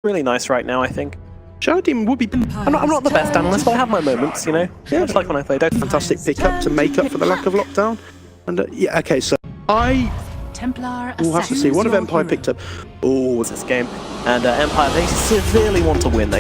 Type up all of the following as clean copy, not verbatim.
really nice right now, I think. Shadow Demon would be... I'm not the best analyst, but I have my moments, you know? Yeah, it's like when I play Dota. Fantastic pickup to make up for the lack of lockdown. And yeah, okay, so we'll have to see. What have Empire picked up? Oh, this game. And Empire, they severely want to win.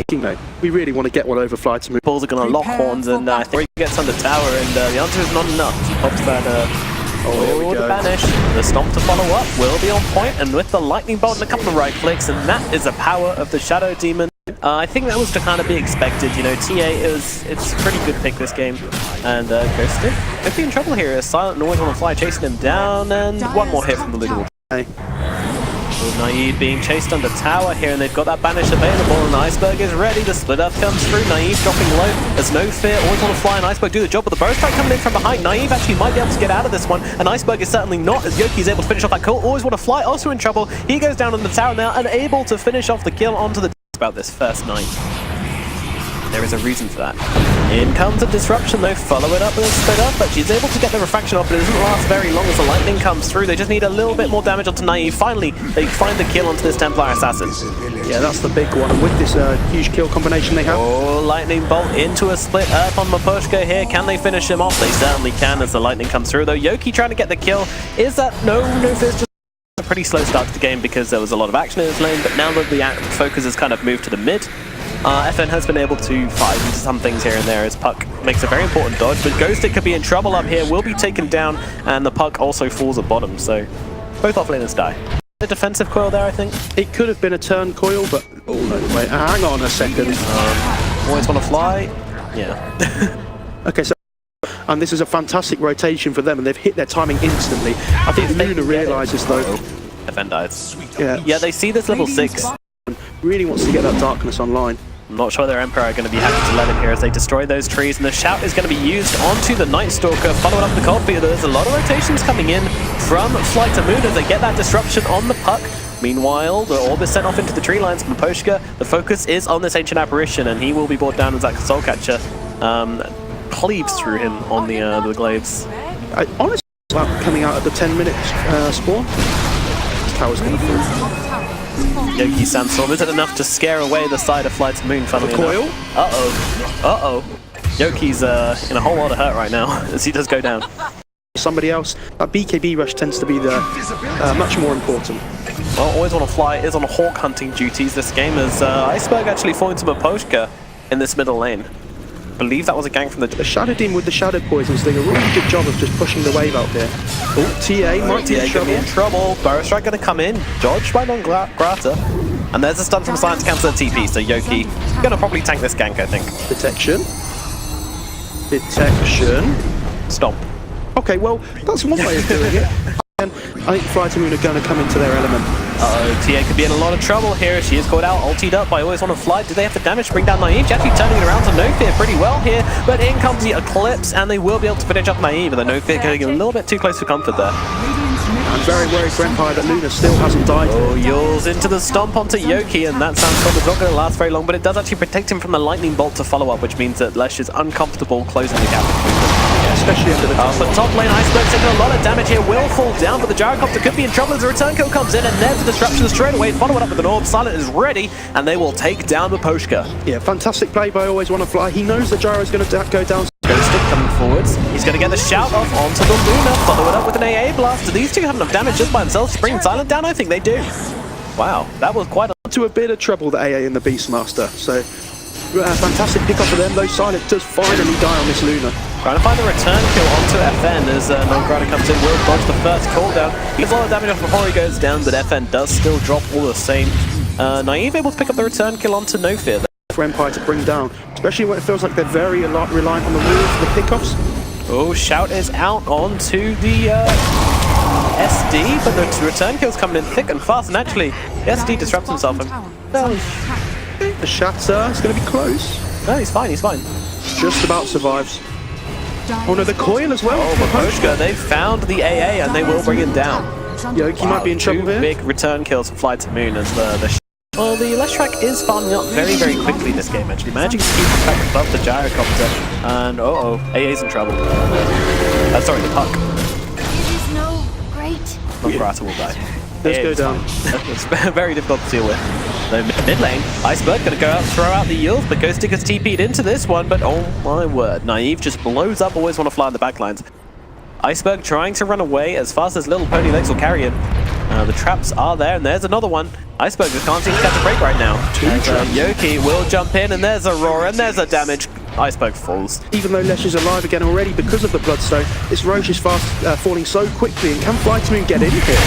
We really want to get one over FlyToMoon. Balls are going to lock horns, and I think he gets under tower, and the answer is not enough. He pops that... Oh, the banish. The stomp to follow up will be on point, and with the lightning bolt and a couple of right clicks, and that is the power of the Shadow Demon. I think that was to kind of be expected, you know. TA it's a pretty good pick this game, and Ghosted could be in trouble here. As Silent and always want to fly, chasing him down, and one more hit from the Ludo. Naive being chased under tower here, and they've got that banish available, and Iceberg is ready. The split up comes through. Naive dropping low. There's no fear. Always want to fly, and Iceberg do the job, but the burst strike coming in from behind. Naive actually might be able to get out of this one, and Iceberg is certainly not, as Yoki is able to finish off that kill. Always want to fly, also in trouble. He goes down on the tower now, and able to finish off the kill onto the... about this first night. There is a reason for that. In comes a disruption though, follow it up with a split up, but she's able to get the refraction off, but it doesn't last very long as the lightning comes through. They just need a little bit more damage onto Naive. Finally, they find the kill onto this Templar Assassin. Yeah, that's the big one. And with this huge kill combination they have. Oh, lightning bolt into a split up on Mapushka here. Can they finish him off? They certainly can as the lightning comes through though. Yoki trying to get the kill. Is that no fizz? Just a pretty slow start to the game because there was a lot of action in his lane, but now that the focus has kind of moved to the mid, FN has been able to fight into some things here and there as Puck makes a very important dodge, but Ghosted could be in trouble up here, will be taken down, and the Puck also falls at bottom, so both offlaners die. A defensive coil there, I think. It could have been a turn coil, but... Oh, no, wait, hang on a second. Always want to fly. Yeah. Okay, so... And this is a fantastic rotation for them, and they've hit their timing instantly. I think Luna realizes, though... FN dies. Yeah, they see this level 6. Really wants to get that darkness online. I'm not sure their Emperor are going to be happy to let him here as they destroy those trees, and the shout is going to be used onto the Night Stalker, following up the Coldfield. There's a lot of rotations coming in from FlyToMoon as they get that disruption on the Puck. Meanwhile, the orb is sent off into the tree lines from Mapushka. The focus is on this Ancient Apparition, and he will be brought down as that Soul Catcher cleaves through him on the glaives. Honestly, about coming out at the 10-minute spawn. This tower's going to fall. Yoki Sandstorm, is it enough to scare away the side of FlyToMoon, funnily enough? Uh-oh. Yoki's in a whole lot of hurt right now as he does go down. Somebody else, that BKB rush tends to be much more important. Well, Always Want to Fly is on hawk hunting duties this game as Iceberg actually falling to Mapushka in this middle lane. I believe that was a gang from the Shadow Demon with the Shadow Poisons doing a really good job of just pushing the wave out there. Oh, TA might be in trouble. Burrow Strike going to come in, dodged by non-Grata. And there's a stun from Silence to cancel the TP, so Yoki going to probably tank this gank, I think. Detection. Stomp. Okay, well, that's one way of doing it. And I think FlyToMoon are going to come into their element. TA could be in a lot of trouble here. She is caught out, ultied up by Always Want to Fly. Do they have the damage to bring down Naive? She's actually turning it around to No Fear pretty well here, but in comes the Eclipse, and they will be able to finish off Naive, and the No Fear getting a little bit too close for comfort there. I'm very worried for Empire that Luna still hasn't died. Oh, Yules into the stomp onto Yoki, and that Sandstorm is not going to last very long, but it does actually protect him from the lightning bolt to follow up, which means that Lesh is uncomfortable closing the gap. Especially under the but top lane, Iceberg taking a lot of damage here, will fall down, but the Gyrocopter could be in trouble as the return kill comes in, and there's the disruption straight away, follow it up with an orb. Silent is ready, and they will take down Mapushka. Yeah, fantastic play by Always Want to Fly. He knows the gyro is going to go down. Ghosted coming forwards. He's going to get the shout off onto the Luna, follow it up with an AA blast. Do these two have enough damage just by themselves to bring Silent down? I think they do. Wow, that was quite to a bit of trouble, the AA and the Beastmaster. So, fantastic pick up for them, though. Silent does finally die on this Luna. Trying to find the return kill onto FN as non-Grata comes in, will dodge the first cooldown. He gets a lot of damage off before he goes down, but FN does still drop all the same. Naive able to pick up the return kill onto No Fear. For Empire to bring down, especially when it feels like they're very reliant on the wall for the pickoffs. Oh, shout is out onto the SD, but the return kill's coming in thick and fast, and actually, the SD disrupts himself. The shatter is going to be close. No, he's fine, Just about survives. Oh no, the coil as well. Oh, Mapushka, they found the AA and they will bring him down. Yoki might be in trouble here. Big return kills for FlyToMoon as well, the Leshrac is farming up very, very quickly this game, actually. Managing to keep the Puck above the Gyrocopter. And, AA's in trouble. Sorry, the Puck. It is no great. Non-Grata will die. Let's go down. It's very difficult to deal with. So mid lane, Iceberg gonna go out, throw out the yield, but Ghostic has TP'd into this one, but oh my word, Naive just blows up, always want to fly on the backlines. Iceberg trying to run away as fast as little pony legs will carry him. The traps are there, and there's another one. Iceberg just can't seem to catch a break right now. Yoki will jump in, and there's a roar, and there's a damage. Iceberg falls. Even though Lesh is alive again already because of the Bloodstone, this Roche is fast falling so quickly, and can FlyToMoon get in here?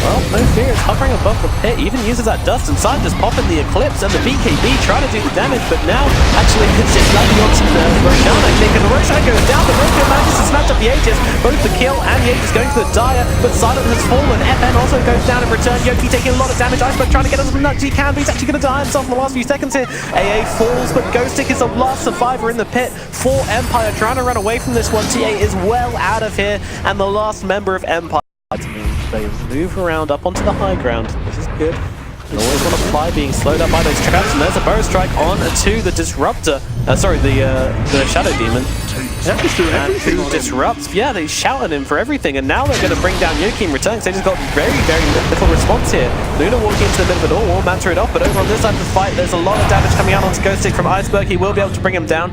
Well, no fear, it's hovering above the pit, even uses that dust inside, just popping the Eclipse, and the BKB trying to do the damage, but now, actually, it's just landing onto the Roshan, I think, and the Roshan goes down, the Roshan manages to snatch up the Aegis, both the kill and the Aegis going to the Dire, but Silent has fallen, FN also goes down in return, Yoki taking a lot of damage, Iceberg trying to get as much as he can, but he's actually going to die himself in the last few seconds here. AA falls, but Ghostic is the last survivor in the pit for Empire, trying to run away from this one. TA is well out of here, and the last member of Empire. They move around up onto the high ground. This is good. They always want to fly, being slowed up by those traps, and there's a bow strike on to the Disruptor. Sorry, the Shadow Demon. Yeah, he's doing everything. Who disrupts? Yeah, they shout at him for everything, and now they're going to bring down Yoki in return. They just got very, very little response here. Luna walking into the middle of it all, will matter it off, but over on this side of the fight, there's a lot of damage coming out onto Ghostic from Iceberg. He will be able to bring him down,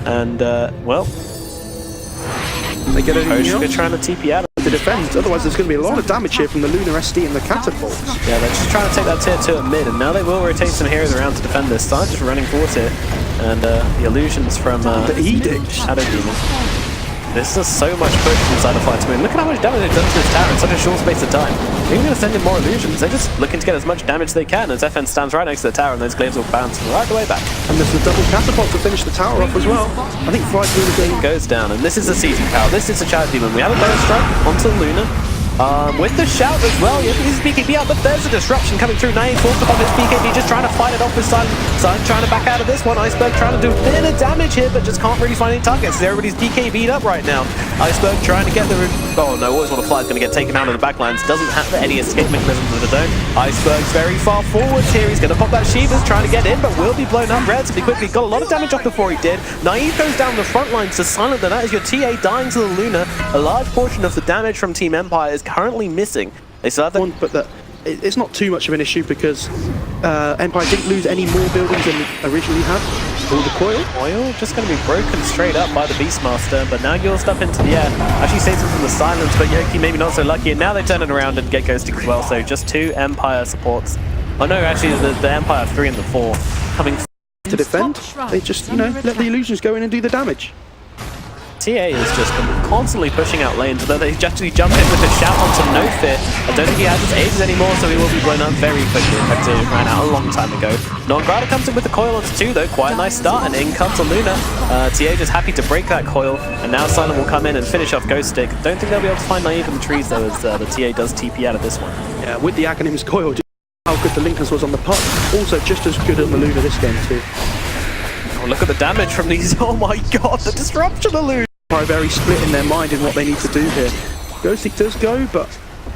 and well, they get They're trying to TP out to defend. Otherwise, there's going to be a lot of damage here from the Luna SD and the catapults. Yeah, they're just trying to take that tier 2 at mid, and now they will rotate some heroes around to defend this. Start just running forward here, and the illusions from the Edict. Shadow Demon. This is so much push inside of FlyToMoon. Look at how much damage they've done to this tower in such a short space of time. They're even going to send in more illusions. They're just looking to get as much damage as they can as FN stands right next to the tower, and those glaives will bounce right the way back. And there's the double catapult to finish the tower off as well. I think FlyToMoon goes down, and this is a season power. This is a Shadow Demon. We have a bow strike onto Luna. With the shout as well, yes, he's BKB out, but there's a disruption coming through. Naive forced upon his BKB, just trying to fight it off with Silent. Silent trying to back out of this one. Iceberg trying to do a bit of damage here, but just can't really find any targets. Everybody's BKB'd up right now. Iceberg trying to get the... Oh no, always want to fly is going to get taken out of the backlines. Doesn't have any escape mechanisms of his own. Iceberg's very far forwards here. He's going to pop that Shiva's trying to get in, but will be blown up relatively quickly. Got a lot of damage off before he did. Naive goes down the front lines to Silent, and that is your TA dying to the Luna. A large portion of the damage from Team Empire is currently missing. They still have one, but it's not too much of an issue because Empire didn't lose any more buildings than originally had. All the coil just going to be broken straight up by the Beastmaster, but now you'll step into the air. Actually saves him from the silence, but Yoki maybe not so lucky, and now they turn it around and get Ghostic as well, so just 2 Empire supports. Oh no, actually the Empire 3 and the 4 coming to defend. They just, you know, let the illusions go in and do the damage. TA is just constantly pushing out lanes, though they actually jump in with a shout onto No Fear. I don't think he has his Aegis anymore, so he will be blown up very quickly. In fact, he ran out a long time ago. Non-Grata comes in with the coil onto 2, though. Quite a nice start, and in comes a Luna. TA just happy to break that coil, and now Silent will come in and finish off Ghostic. Don't think they'll be able to find Naive in the trees, though, as the TA does TP out of this one. Yeah, with the Aghanim's coil, how good the Linkers was on the puck. Also, just as good on the Luna this game, too. Oh, look at the damage from these. Oh my god, the disruption illusion. Are very split in their mind in what they need to do here. Ghostic does go, but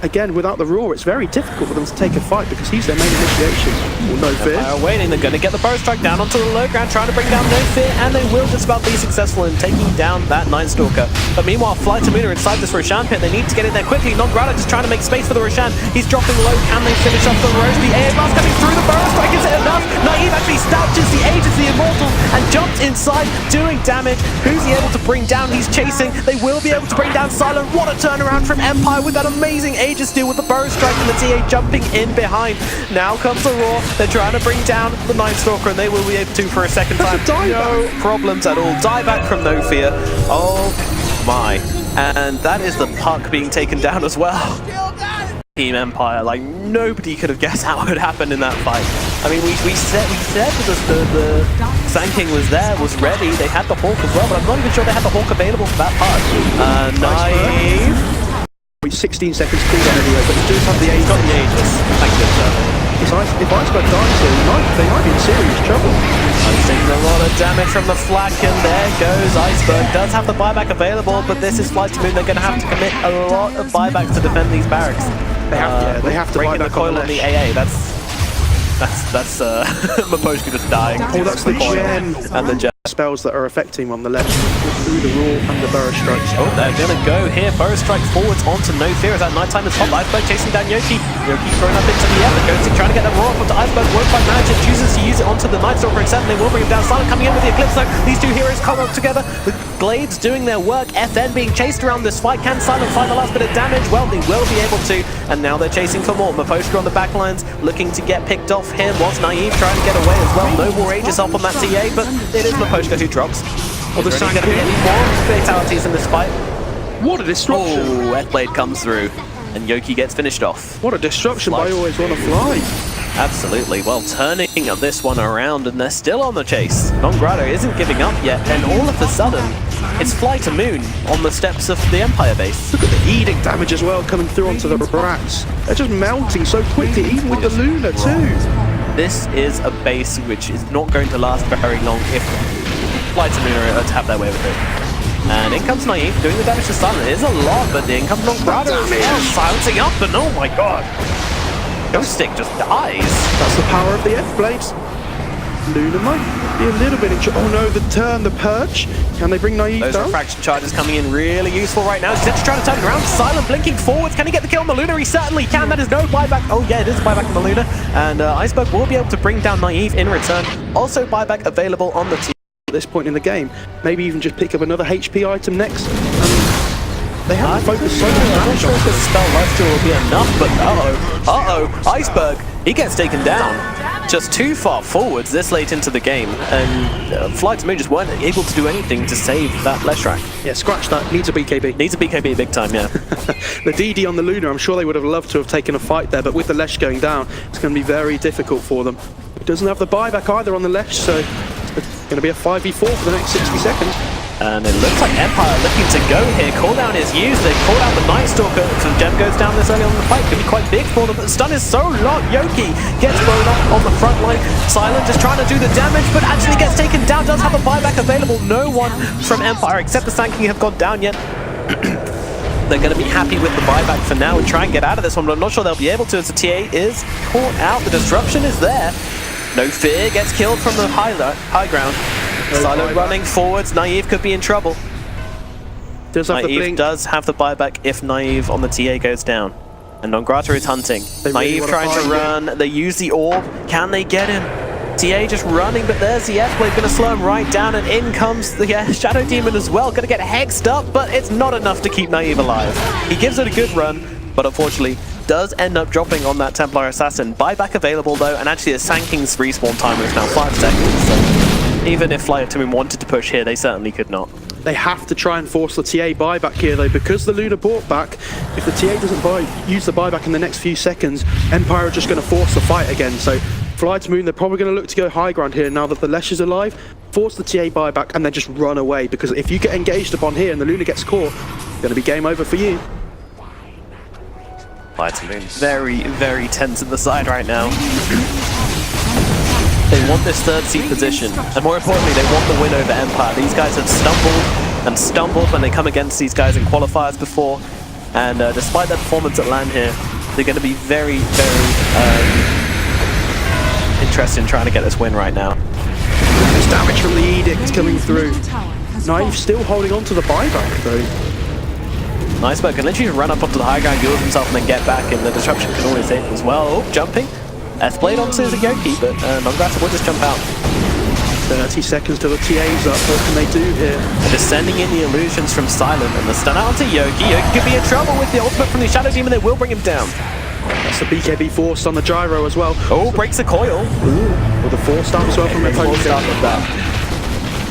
again, without the roar, it's very difficult for them to take a fight because he's their main initiation. Well, No Fear. Empire waiting, they're going to get the bow strike down onto the low ground, trying to bring down No Fear, and they will just about be successful in taking down that Nine Stalker. But meanwhile, FlyToMoon are inside this Roshan pit. They need to get in there quickly. Non-Grata just trying to make space for the Roshan. He's dropping low. Can they finish off the Rose? The AA blast coming through the bow strike. Is it enough? Naive actually stabs the Aegis, the Immortal, and jumps inside, doing damage. Who's he able to bring down? He's chasing. They will be able to bring down Silent. What a turnaround from Empire with that amazing Aegis steal with the bow strike, and the TA jumping in behind. Now comes the roar. They're trying to bring down the Nine Stalker, and they will be able to for a second time. No problems at all. Dieback from No Fear. Oh my. And that is the puck being taken down as well. Team Empire, like nobody could have guessed how it would happen in that fight. I mean, we said that the Sand King was there, was ready. They had the Hawk as well, but I'm not even sure they had the Hawk available for that part. Naive. 16 seconds cooldown anyway, but he does have the Aegis. Got the Aegis. Thank you, sir. If Iceberg dies here, they might be in serious trouble. I'm taking a lot of damage from the flak, and there goes Iceberg. Does have the buyback available, but this is FlyToMoon. They're going to have to commit a lot of buybacks to defend these barracks. They have to breaking buy the coil on the AA. That's Maposhka just dying. Oh, that's the gem. And the gem. spells that are affecting him on the left through the raw and the burrow strikes. Oh, they're gonna go here. Burrow strike forwards onto No Fear as that nighttime is hot. Iceberg chasing down Yoki. Yoki thrown up into the air, but Ghosty trying to get the raw up onto Iceberg. Won't quite manage it. Chooses to use it onto the Night Stalker instead, and they will bring him down. Silent coming in with the Eclipse though. These two heroes come up together. The Glades doing their work. FN being chased around this fight. Can Silent find the last bit of damage? Well, they will be able to. And now they're chasing for more. Mapostra on the back lines, looking to get picked off here. Was Naive trying to get away as well. No more Aegis up on that TA, but it is Mapostra who drops. Oh, Is there going to be any more fatalities in this fight? What a disruption! Oh, F-Blade comes through, and Yoki gets finished off. What a disruption by Always Wanna Fly. Absolutely. Well, turning this one around, and they're still on the chase. Non-Grado isn't giving up yet, and all of a sudden, it's FlyToMoon on the steps of the Empire base. Look at the Edict damage as well coming through onto the rats. They're just melting so quickly, even with the Luna too. This is a base which is not going to last very long if FlyToMoon are to have their way with it. And in comes Naive, doing the damage to Silent. It is a lot, but in comes Non-Grado as well, silencing up, and oh my god! Ghost Stick just dies. That's the power of the F-Blades. Luna might be a little bit in trouble. Oh no, the turn, the Purge. Can they bring Naive Those down? refraction charges coming in really useful right now. He's trying to turn around. Silent blinking forwards. Can he get the kill on the Luna? He certainly can. That is no buyback. Oh yeah, it is a buyback on the Luna. And Iceberg will be able to bring down Naive in return. Also buyback available on the team. At this point in the game, maybe even just pick up another HP item next. They haven't focused so much damage on the spell lifesteal will be enough, but Iceberg, he gets taken down. Just too far forwards this late into the game, and FlyToMoon just weren't able to do anything to save that Leshrac. Yeah, scratch that. Needs a BKB. Needs a BKB big time, yeah. The DD on the Luna, I'm sure they would have loved to have taken a fight there, but with the Lesh going down, it's going to be very difficult for them. It doesn't have the buyback either on the Lesh, so it's going to be a 5v4 for the next 60 seconds. And it looks like Empire looking to go here. Cooldown is used. They call out the Night Stalker. So Gem goes down this early on in the fight. Could be quite big for them. But the stun is so long. Yoki gets blown up on the front line. Silent just trying to do the damage, but actually gets taken down. Does have a buyback available. No one from Empire except the Sand King have gone down yet. They're going to be happy with the buyback for now and try and get out of this one, but I'm not sure they'll be able to as the TA is caught out. The disruption is there. No Fear gets killed from the high ground. Silent running forwards. Naive could be in trouble. Naive does have the buyback if Naive on the TA goes down. And Non-Grata is hunting. Naive trying to run. They use the orb. Can they get him? TA just running, but there's the F-Blade going to slow him right down, and in comes the Shadow Demon as well. Going to get hexed up, but it's not enough to keep Naive alive. He gives it a good run, but unfortunately does end up dropping on that Templar Assassin. Buyback available though, and actually the Sand King's respawn timer is now 5 seconds. So even if FlyToMoon wanted to push here, they certainly could not. They have to try and force the TA buyback here though, because the Luna bought back. If the TA doesn't use the buyback in the next few seconds, Empire are just going to force the fight again. So FlyToMoon, they're probably going to look to go high ground here now that the Lesh is alive, force the TA buyback and then just run away, because if you get engaged upon here and the Luna gets caught, it's going to be game over for you. FlyToMoon very, very tense in the side right now. They want this third seat position, and more importantly, they want the win over Empire. These guys have stumbled and stumbled when they come against these guys in qualifiers before, and despite their performance at LAN here, they're going to be very, very interested in trying to get this win right now. There's damage from the Edict coming through. Naive still holding on to the buyback though. Iceberg can literally run up onto the high ground, heal himself, and then get back, and the disruption can always hit as well. Oh, jumping. F-Blade onto Yoki, but Non-Grata will just jump out. 30 seconds till the TA's up. What can they do here? They're just sending in the illusions from Silent, and the stun out onto Yoki. Yoki could be in trouble with the ultimate from the Shadow Demon. They will bring him down. That's the BKB forced on the gyro as well. Oh, breaks the coil. Ooh, with the 4-star as well from the Four-star with that.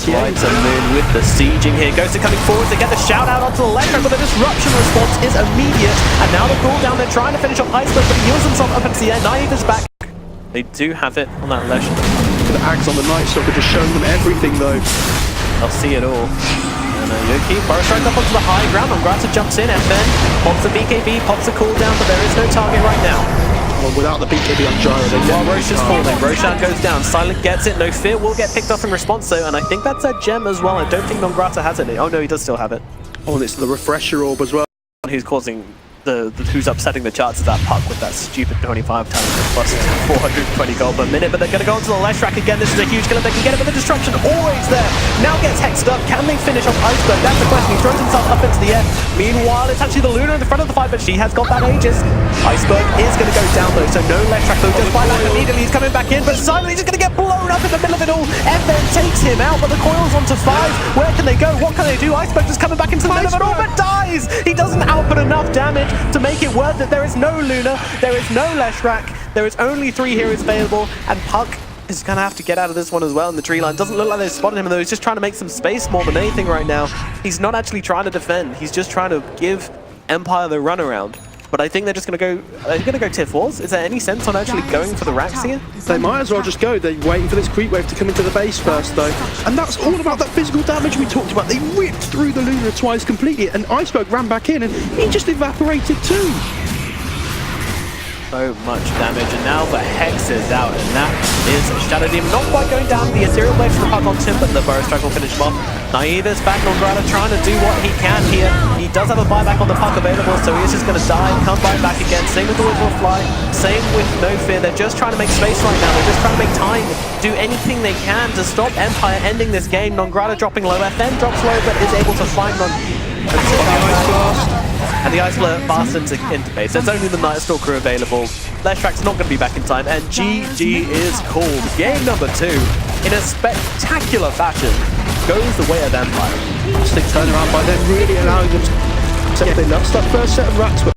FlyToMoon with the sieging here. Ghost coming forward to get the shout out onto the Electro, but the disruption response is immediate. And now the cooldown, they're trying to finish off Iceberg, but he heals himself up into the air. Naive is back. They do have it on that Lesh. The Axe on the Night Stalker just showing them everything though. They'll see it all. And Yoki, Burrow strike up onto the high ground. Non-Grata jumps in, FN pops the BKB, pops the cooldown, but there is no target right now. Well, without the BKB on gyro, they while Roche is falling, Roshan goes down, Silent gets it, No Fear will get picked off in response though, and I think that's a gem as well. I don't think Non-Grata has it. Oh no, he does still have it. Oh, and it's the refresher orb as well. Who's causing who's upsetting the charts is that Puck with that stupid 25 talent plus 420 gold per minute, but they're going to go onto the Leshrac again. This is a huge kill if they can get it, but the destruction always there. Now gets hexed up. Can they finish off Iceberg? That's the question. He throws himself up into the air. Meanwhile, it's actually the Luna in the front of the fight, but she has got that Aegis. Iceberg is going to go down though, so no Leshrac. They'll just find out immediately. He's coming back in, but Simon, he's just going to get blown up in the middle of it all. And then takes him out, but the coil's onto 5. Where can they go? What can they do? Iceberg just coming back into the middle of it all, but dies. He doesn't output enough damage to make it worth it. There is no Luna, there is no Leshrac, there is only 3 heroes available, and Puck is going to have to get out of this one as well in the tree line. Doesn't look like they've spotted him, though. He's just trying to make some space more than anything right now. He's not actually trying to defend. He's just trying to give Empire the runaround. But I think they're just going to go... Are they going to go tier 4s? Is there any sense on actually going for the racks here? They might as well just go. They're waiting for this creep wave to come into the base first, though. And that's all about that physical damage we talked about. They ripped through the Luna twice completely, and Iceberg ran back in, and he just evaporated too. So much damage, and now the Hex is out, and that is Shadow Demon not quite going down. The Ethereal Blade from the Puck on Tim, but the Burrow Strike will finish him off. Naive is back on Grata, trying to do what he can here. He does have a buyback on the Puck available, so he's just going to die and come right back again. Same with the Whistle Fly, same with No Fear. They're just trying to make space right now. They're just trying to make time, do anything they can to stop Empire ending this game. Non-Grata dropping low, FN drops low, but is able to find and the Ice Blast into base. There's only the Night Stalker available. Leshrac's not going to be back in time, and GG is called. Game number 2, in a spectacular fashion, goes the way of Empire. Fantastic turnaround by them, really allowing them to get they lost that first set of racks, but